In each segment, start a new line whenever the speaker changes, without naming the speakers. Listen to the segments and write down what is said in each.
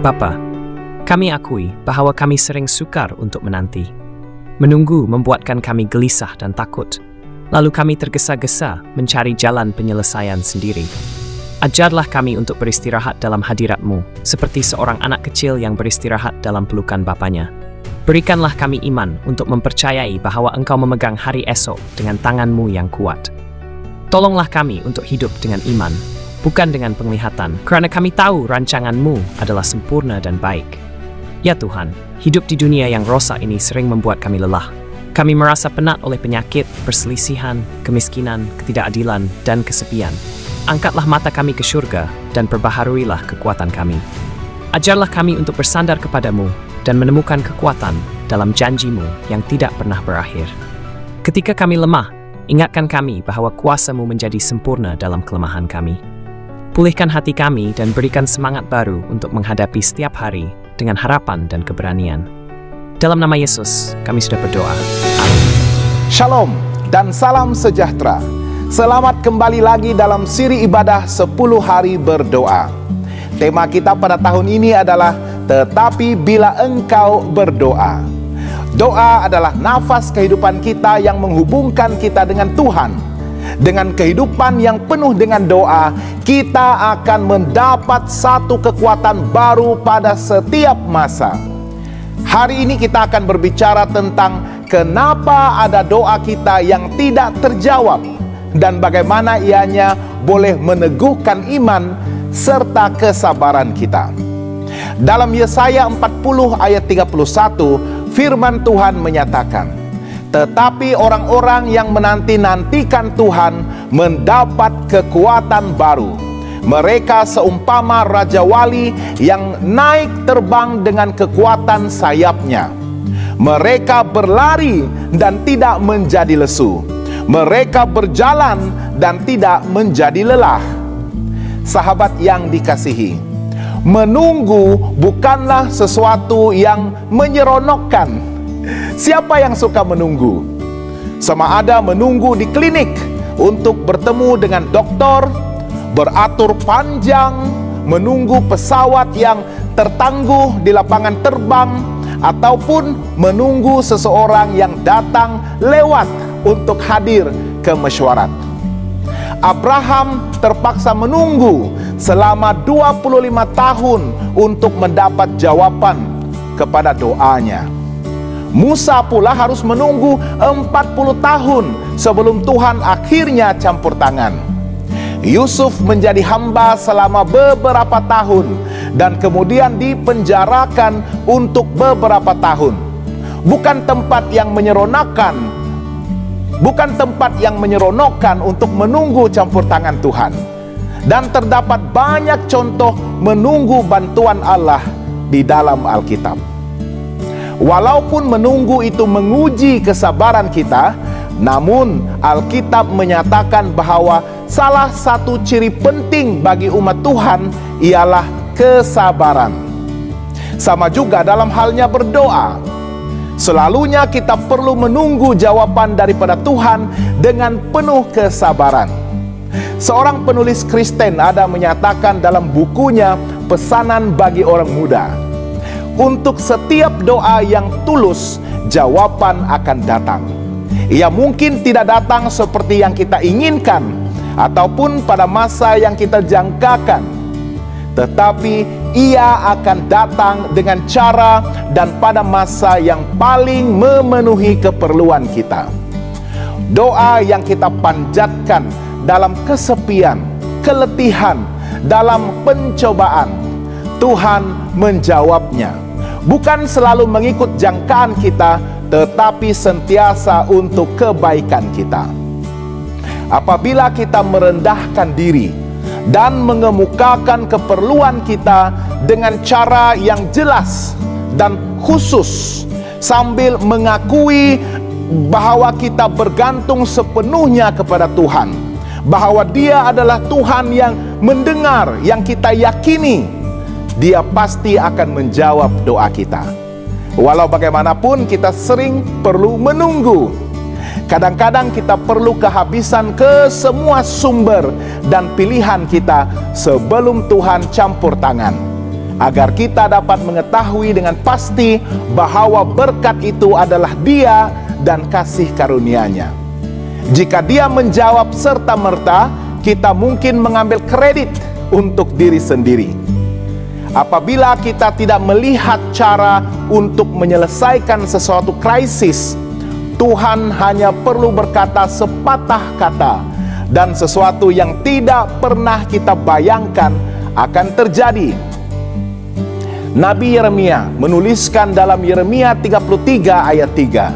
Bapa, kami akui bahwa kami sering sukar untuk menanti. Menunggu membuatkan kami gelisah dan takut. Lalu kami tergesa-gesa mencari jalan penyelesaian sendiri. Ajarlah kami untuk beristirahat dalam hadirat-Mu, seperti seorang anak kecil yang beristirahat dalam pelukan bapanya. Berikanlah kami iman untuk mempercayai bahwa Engkau memegang hari esok dengan tangan-Mu yang kuat. Tolonglah kami untuk hidup dengan iman, bukan dengan penglihatan, karena kami tahu rancangan-Mu adalah sempurna dan baik. Ya Tuhan, hidup di dunia yang rosak ini sering membuat kami lelah. Kami merasa penat oleh penyakit, perselisihan, kemiskinan, ketidakadilan, dan kesepian. Angkatlah mata kami ke surga dan perbaharuilah kekuatan kami. Ajarlah kami untuk bersandar kepadamu dan menemukan kekuatan dalam janji-Mu yang tidak pernah berakhir. Ketika kami lemah, ingatkan kami bahwa kuasa-Mu menjadi sempurna dalam kelemahan kami. Pulihkan hati kami dan berikan semangat baru untuk menghadapi setiap hari dengan harapan dan keberanian. Dalam nama Yesus, kami sudah berdoa. Amin.
Shalom dan salam sejahtera. Selamat kembali lagi dalam siri ibadah 10 hari berdoa. Tema kita pada tahun ini adalah Tetapi Bila Engkau Berdoa. Doa adalah nafas kehidupan kita yang menghubungkan kita dengan Tuhan. Dengan kehidupan yang penuh dengan doa, kita akan mendapat satu kekuatan baru pada setiap masa. Hari ini kita akan berbicara tentang kenapa ada doa kita yang tidak terjawab dan bagaimana ianya boleh meneguhkan iman serta kesabaran kita. Dalam Yesaya 40 ayat 31, firman Tuhan menyatakan, tetapi orang-orang yang menanti-nantikan Tuhan mendapat kekuatan baru. Mereka seumpama Raja Wali yang naik terbang dengan kekuatan sayapnya. Mereka berlari dan tidak menjadi lesu. Mereka berjalan dan tidak menjadi lelah. Sahabat yang dikasihi, menunggu bukanlah sesuatu yang menyeronokkan. Siapa yang suka menunggu? Sama ada menunggu di klinik untuk bertemu dengan dokter, beratur panjang, menunggu pesawat yang tertangguh di lapangan terbang, ataupun menunggu seseorang yang datang lewat untuk hadir ke mesyuarat. Abraham terpaksa menunggu selama 25 tahun untuk mendapat jawaban kepada doanya. Musa pula harus menunggu 40 tahun sebelum Tuhan akhirnya campur tangan. Yusuf menjadi hamba selama beberapa tahun dan kemudian dipenjarakan untuk beberapa tahun. Bukan tempat yang menyeronokkan untuk menunggu campur tangan Tuhan. Dan terdapat banyak contoh menunggu bantuan Allah di dalam Alkitab. Walaupun menunggu itu menguji kesabaran kita, namun Alkitab menyatakan bahwa salah satu ciri penting bagi umat Tuhan ialah kesabaran. Sama juga dalam halnya berdoa. Selalunya kita perlu menunggu jawaban daripada Tuhan dengan penuh kesabaran. Seorang penulis Kristen ada menyatakan dalam bukunya Pesanan bagi Orang Muda, untuk setiap doa yang tulus, jawaban akan datang. Ia mungkin tidak datang seperti yang kita inginkan ataupun pada masa yang kita jangkakan, tetapi ia akan datang dengan cara dan pada masa yang paling memenuhi keperluan kita. Doa yang kita panjatkan dalam kesepian, keletihan, dalam pencobaan, Tuhan menjawabnya. Bukan selalu mengikut jangkaan kita, tetapi sentiasa untuk kebaikan kita. Apabila kita merendahkan diri dan mengemukakan keperluan kita dengan cara yang jelas dan khusus, sambil mengakui bahwa kita bergantung sepenuhnya kepada Tuhan, bahwa Dia adalah Tuhan yang mendengar, yang kita yakini, Dia pasti akan menjawab doa kita. Walau bagaimanapun kita sering perlu menunggu. Kadang-kadang kita perlu kehabisan ke semua sumber dan pilihan kita sebelum Tuhan campur tangan. agar kita dapat mengetahui dengan pasti bahwa berkat itu adalah Dia dan kasih karunia-Nya. Jika Dia menjawab serta-merta, kita mungkin mengambil kredit untuk diri sendiri. Apabila kita tidak melihat cara untuk menyelesaikan sesuatu krisis, Tuhan hanya perlu berkata sepatah kata, dan sesuatu yang tidak pernah kita bayangkan akan terjadi. Nabi Yeremia menuliskan dalam Yeremia 33 ayat 3,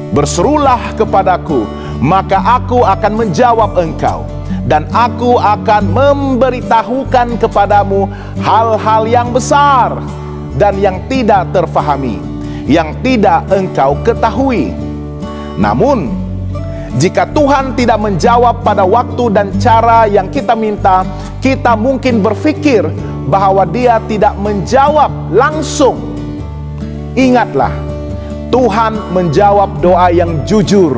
"Berserulah kepadaku, maka aku akan menjawab engkau, dan aku akan memberitahukan kepadamu hal-hal yang besar dan yang tidak terfahami, yang tidak engkau ketahui." Namun, jika Tuhan tidak menjawab pada waktu dan cara yang kita minta, kita mungkin berpikir bahwa Dia tidak menjawab langsung. Ingatlah, Tuhan menjawab doa yang jujur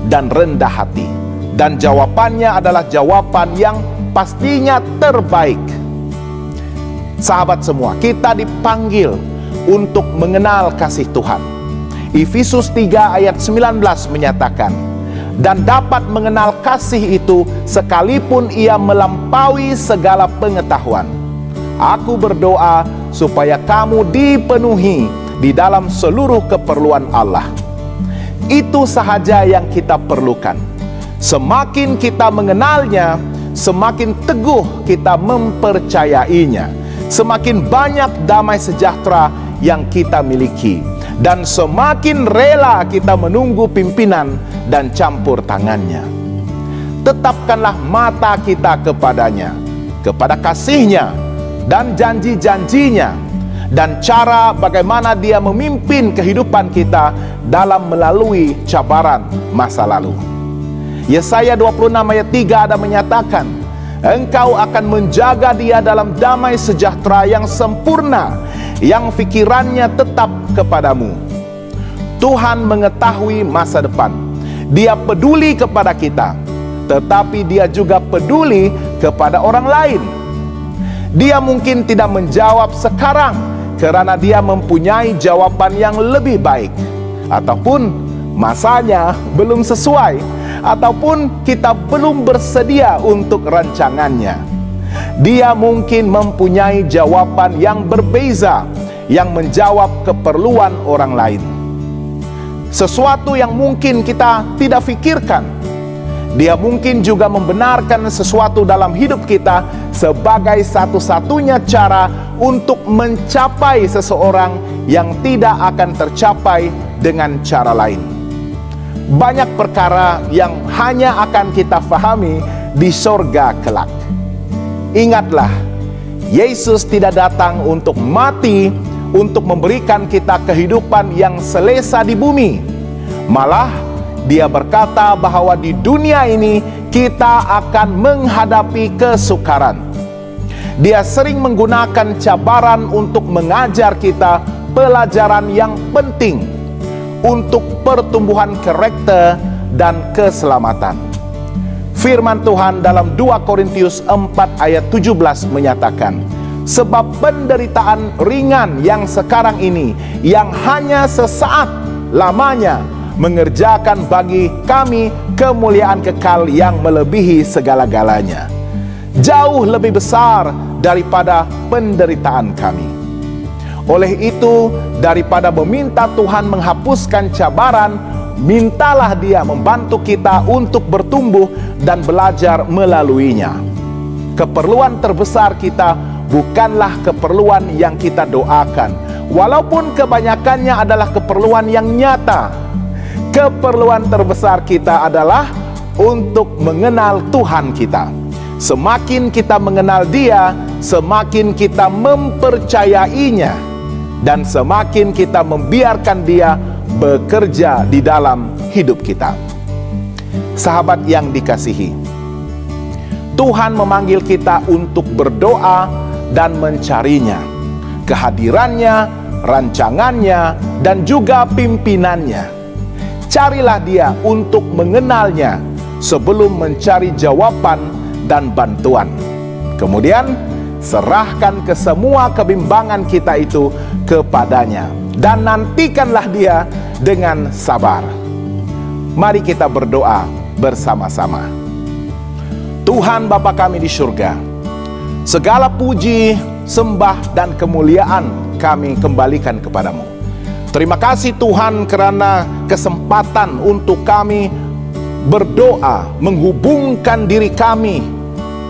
dan rendah hati, dan jawabannya adalah jawaban yang pastinya terbaik. Sahabat semua, kita dipanggil untuk mengenal kasih Tuhan. Efesus 3 ayat 19 menyatakan, "Dan dapat mengenal kasih itu sekalipun ia melampaui segala pengetahuan. Aku berdoa supaya kamu dipenuhi di dalam seluruh keperluan Allah." Itu sahaja yang kita perlukan. Semakin kita mengenalnya, semakin teguh kita mempercayainya, semakin banyak damai sejahtera yang kita miliki, dan semakin rela kita menunggu pimpinan dan campur tangannya. Tetapkanlah mata kita kepadanya, kepada kasih-Nya dan janji-janjinya, dan cara bagaimana Dia memimpin kehidupan kita dalam melalui cabaran masa lalu. Yesaya 26 ayat 3 ada menyatakan, "Engkau akan menjaga dia dalam damai sejahtera yang sempurna, yang pikirannya tetap kepadamu." Tuhan mengetahui masa depan. Dia peduli kepada kita, tetapi Dia juga peduli kepada orang lain. Dia mungkin tidak menjawab sekarang karena Dia mempunyai jawaban yang lebih baik, ataupun masanya belum sesuai, ataupun kita belum bersedia untuk rancangannya. Dia mungkin mempunyai jawaban yang berbeza, yang menjawab keperluan orang lain, sesuatu yang mungkin kita tidak pikirkan. Dia mungkin juga membenarkan sesuatu dalam hidup kita sebagai satu-satunya cara untuk mencapai seseorang yang tidak akan tercapai dengan cara lain. Banyak perkara yang hanya akan kita fahami di sorga kelak. Ingatlah, Yesus tidak datang untuk mati untuk memberikan kita kehidupan yang selesa di bumi. Malah Dia berkata bahwa di dunia ini kita akan menghadapi kesukaran. Dia sering menggunakan cabaran untuk mengajar kita pelajaran yang penting untuk pertumbuhan karakter dan keselamatan. Firman Tuhan dalam 2 Korintius 4 ayat 17 menyatakan, "Sebab penderitaan ringan yang sekarang ini, yang hanya sesaat lamanya, mengerjakan bagi kami kemuliaan kekal yang melebihi segala-galanya, jauh lebih besar daripada penderitaan kami." Oleh itu, daripada meminta Tuhan menghapuskan cabaran, mintalah Dia membantu kita untuk bertumbuh dan belajar melaluinya. Keperluan terbesar kita bukanlah keperluan yang kita doakan, walaupun kebanyakannya adalah keperluan yang nyata. Keperluan terbesar kita adalah untuk mengenal Tuhan kita. Semakin kita mengenal Dia, semakin kita mempercayainya, dan semakin kita membiarkan Dia bekerja di dalam hidup kita. Sahabat yang dikasihi, Tuhan memanggil kita untuk berdoa dan mencarinya, kehadirannya, rancangannya, dan juga pimpinannya. Carilah Dia untuk mengenalnya sebelum mencari jawaban dan bantuan. Kemudian, serahkan ke semua kebimbangan kita itu kepadanya, dan nantikanlah Dia dengan sabar. Mari kita berdoa bersama-sama. Tuhan Bapa kami di surga, segala puji, sembah, dan kemuliaan kami kembalikan kepadamu. Terima kasih Tuhan karena kesempatan untuk kami berdoa, menghubungkan diri kami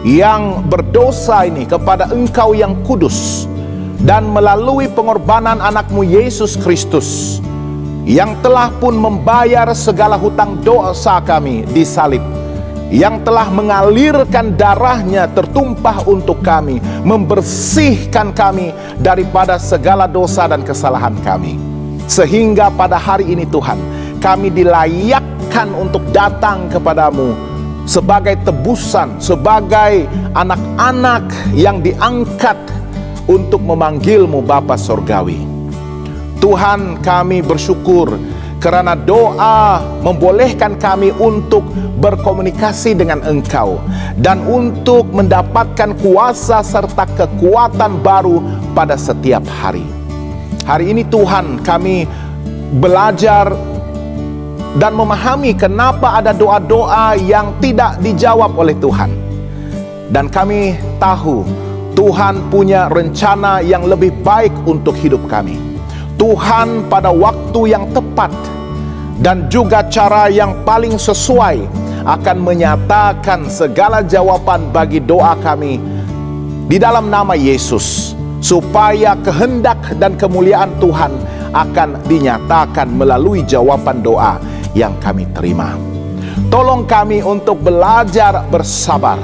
yang berdosa ini kepada Engkau yang kudus, dan melalui pengorbanan anakmu Yesus Kristus yang telah pun membayar segala hutang dosa kami di salib, yang telah mengalirkan darahnya tertumpah untuk kami, membersihkan kami daripada segala dosa dan kesalahan kami, sehingga pada hari ini Tuhan, kami dilayakkan untuk datang kepadamu sebagai tebusan, sebagai anak-anak yang diangkat untuk memanggilmu Bapa Surgawi. Tuhan, kami bersyukur karena doa membolehkan kami untuk berkomunikasi dengan Engkau dan untuk mendapatkan kuasa serta kekuatan baru pada setiap hari. Hari ini Tuhan, kami belajar dan memahami kenapa ada doa-doa yang tidak dijawab oleh Tuhan. Dan kami tahu Tuhan punya rencana yang lebih baik untuk hidup kami. Tuhan pada waktu yang tepat dan juga cara yang paling sesuai akan menyatakan segala jawaban bagi doa kami di dalam nama Yesus, supaya kehendak dan kemuliaan Tuhan akan dinyatakan melalui jawaban doa yang kami terima. Tolong kami untuk belajar bersabar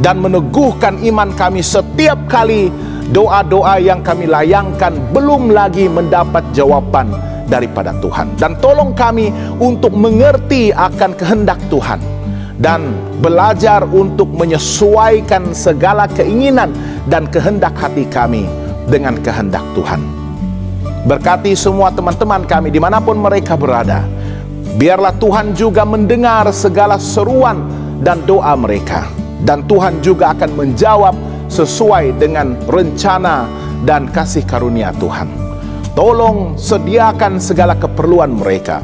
dan meneguhkan iman kami setiap kali doa-doa yang kami layangkan belum lagi mendapat jawaban daripada Tuhan. Dan tolong kami untuk mengerti akan kehendak Tuhan dan belajar untuk menyesuaikan segala keinginan dan kehendak hati kami dengan kehendak Tuhan. Berkati semua teman-teman kami dimanapun mereka berada. Biarlah Tuhan juga mendengar segala seruan dan doa mereka, dan Tuhan juga akan menjawab sesuai dengan rencana dan kasih karunia Tuhan. Tolong sediakan segala keperluan mereka.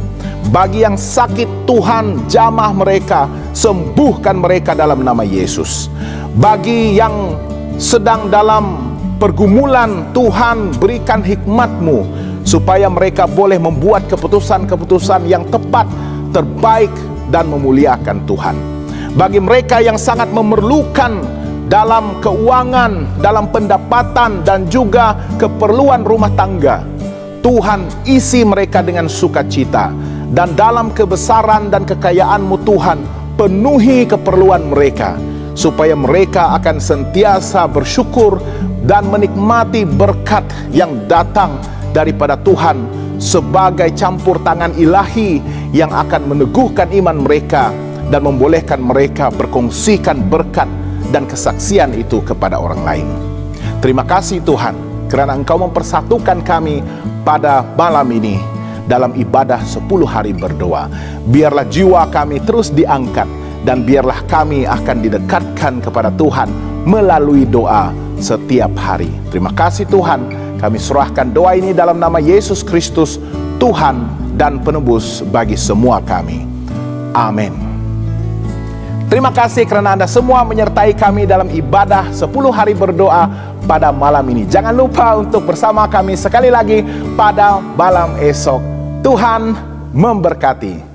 Bagi yang sakit, Tuhan jamah mereka, sembuhkan mereka dalam nama Yesus. Bagi yang sedang dalam pergumulan, Tuhan berikan hikmat-Mu supaya mereka boleh membuat keputusan-keputusan yang tepat, terbaik, dan memuliakan Tuhan. Bagi mereka yang sangat memerlukan dalam keuangan, dalam pendapatan, dan juga keperluan rumah tangga, Tuhan isi mereka dengan sukacita. Dan dalam kebesaran dan kekayaan-Mu Tuhan, penuhi keperluan mereka, supaya mereka akan sentiasa bersyukur dan menikmati berkat yang datang daripada Tuhan sebagai campur tangan ilahi yang akan meneguhkan iman mereka dan membolehkan mereka berkongsikan berkat dan kesaksian itu kepada orang lain. Terima kasih Tuhan, kerana Engkau mempersatukan kami pada malam ini dalam ibadah 10 hari berdoa. Biarlah jiwa kami terus diangkat, dan biarlah kami akan didekatkan kepada Tuhan melalui doa setiap hari. Terima kasih Tuhan, kami serahkan doa ini dalam nama Yesus Kristus, Tuhan dan Penebus bagi semua kami. Amin. Terima kasih kerana Anda semua menyertai kami dalam ibadah 10 hari berdoa pada malam ini. Jangan lupa untuk bersama kami sekali lagi pada malam esok. Tuhan memberkati.